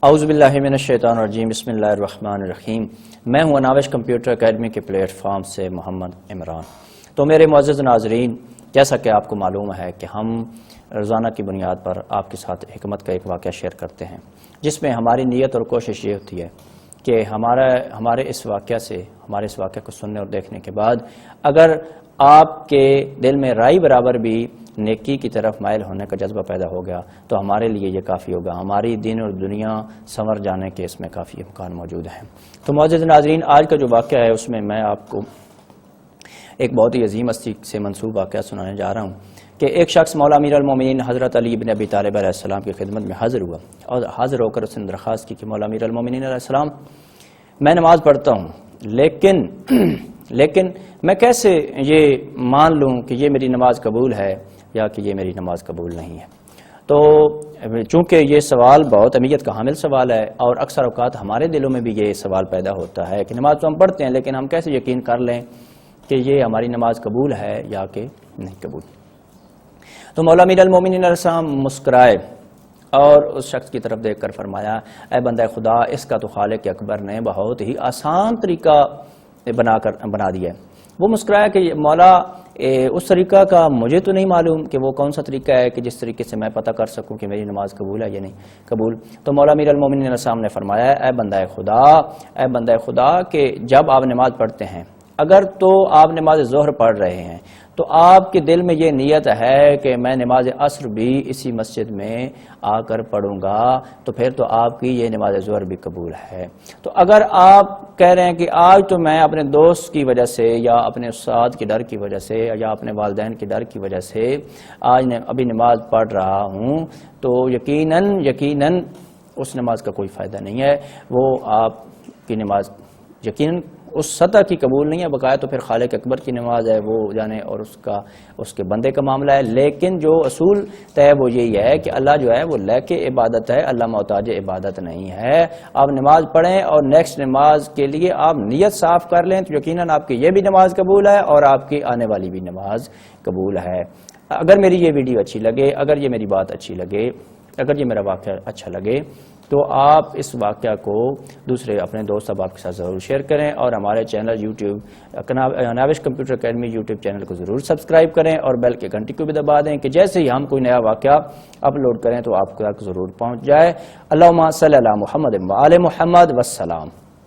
اعوذ باللہ من الشیطان الرجیم، بسم اللہ الرحمن الرحیم۔ میں ہوں ناوش کمپیوٹر اکیڈمی کے پلیٹ فارم سے محمد عمران۔ تو میرے معزز ناظرین، جیسا کہ آپ کو معلوم ہے کہ ہم روزانہ کی بنیاد پر آپ کے ساتھ حکمت کا ایک واقعہ شیئر کرتے ہیں، جس میں ہماری نیت اور کوشش یہ ہوتی ہے کہ ہمارے اس واقعہ کو سننے اور دیکھنے کے بعد اگر آپ کے دل میں رائے برابر بھی نیکی کی طرف مائل ہونے کا جذبہ پیدا ہو گیا تو ہمارے لیے یہ کافی ہوگا، ہماری دین اور دنیا سنور جانے کے اس میں کافی امکان موجود ہیں۔ تو معزز ناظرین، آج کا جو واقعہ ہے اس میں میں آپ کو ایک بہت ہی عظیم ہستی سے منسوب واقعہ سنانے جا رہا ہوں کہ ایک شخص مولا امیر المومنین حضرت علی بن ابی طالب علیہ السلام کی خدمت میں حاضر ہوا اور حاضر ہو کر اس نے درخواست کی کہ مولا امیر المومنین علیہ السلام، میں نماز پڑھتا ہوں لیکن میں کیسے یہ مان لوں کہ یہ میری نماز قبول ہے یا کہ یہ میری نماز قبول نہیں ہے؟ تو چونکہ یہ سوال بہت اہمیت کا حامل سوال ہے اور اکثر اوقات ہمارے دلوں میں بھی یہ سوال پیدا ہوتا ہے کہ نماز تو ہم پڑھتے ہیں لیکن ہم کیسے یقین کر لیں کہ یہ ہماری نماز قبول ہے یا کہ نہیں قبول؟ تو مولا امیر المومنین علیہ السلام مسکرائے اور اس شخص کی طرف دیکھ کر فرمایا، اے بندہ خدا، اس کا تو خالق اکبر نے بہت ہی آسان طریقہ بنا دیا ہے۔ وہ مسکرایا کہ مولا، اس طریقہ کا مجھے تو نہیں معلوم کہ وہ کون سا طریقہ ہے کہ جس طریقے سے میں پتہ کر سکوں کہ میری نماز قبول ہے یا نہیں قبول۔ تو مولا امیر المومنین علیہ السلام نے فرمایا، اے بندہ خدا کہ جب آپ نماز پڑھتے ہیں، اگر تو آپ نماز ظہر پڑھ رہے ہیں تو آپ کے دل میں یہ نیت ہے کہ میں نماز عصر بھی اسی مسجد میں آ کر پڑھوں گا، تو پھر تو آپ کی یہ نماز ظہر بھی قبول ہے۔ تو اگر آپ کہہ رہے ہیں کہ آج تو میں اپنے دوست کی وجہ سے یا اپنے استاد کی ڈر کی وجہ سے یا اپنے والدین کی ڈر کی وجہ سے آج ابھی نماز پڑھ رہا ہوں، تو یقیناً اس نماز کا کوئی فائدہ نہیں ہے، وہ آپ کی نماز یقیناً اس سطح کی قبول نہیں ہے، بقایا تو پھر خالق اکبر کی نماز ہے، وہ جانے اور اس کے بندے کا معاملہ ہے۔ لیکن جو اصول طے وہ یہی ہے کہ اللہ جو ہے وہ لے کے عبادت ہے، اللہ محتاج عبادت نہیں ہے۔ آپ نماز پڑھیں اور نیکسٹ نماز کے لیے آپ نیت صاف کر لیں تو یقیناً آپ کی یہ بھی نماز قبول ہے اور آپ کی آنے والی بھی نماز قبول ہے۔ اگر میری یہ ویڈیو اچھی لگے، اگر یہ میری بات اچھی لگے، اگر یہ میرا واقعہ اچھا لگے تو آپ اس واقعہ کو دوسرے اپنے دوست احباب کے ساتھ ضرور شیئر کریں اور ہمارے channel YouTube Nawish computer academy YouTube channel کو ضرور سبسکرائب کریں اور بیل کے گھنٹی کو بھی دبا دیں کہ جیسے ہی ہم کوئی نیا واقعہ اپلوڈ کریں تو آپ تک ضرور پہنچ جائے۔ اللہم صلی علی محمد و آل محمد والسلام۔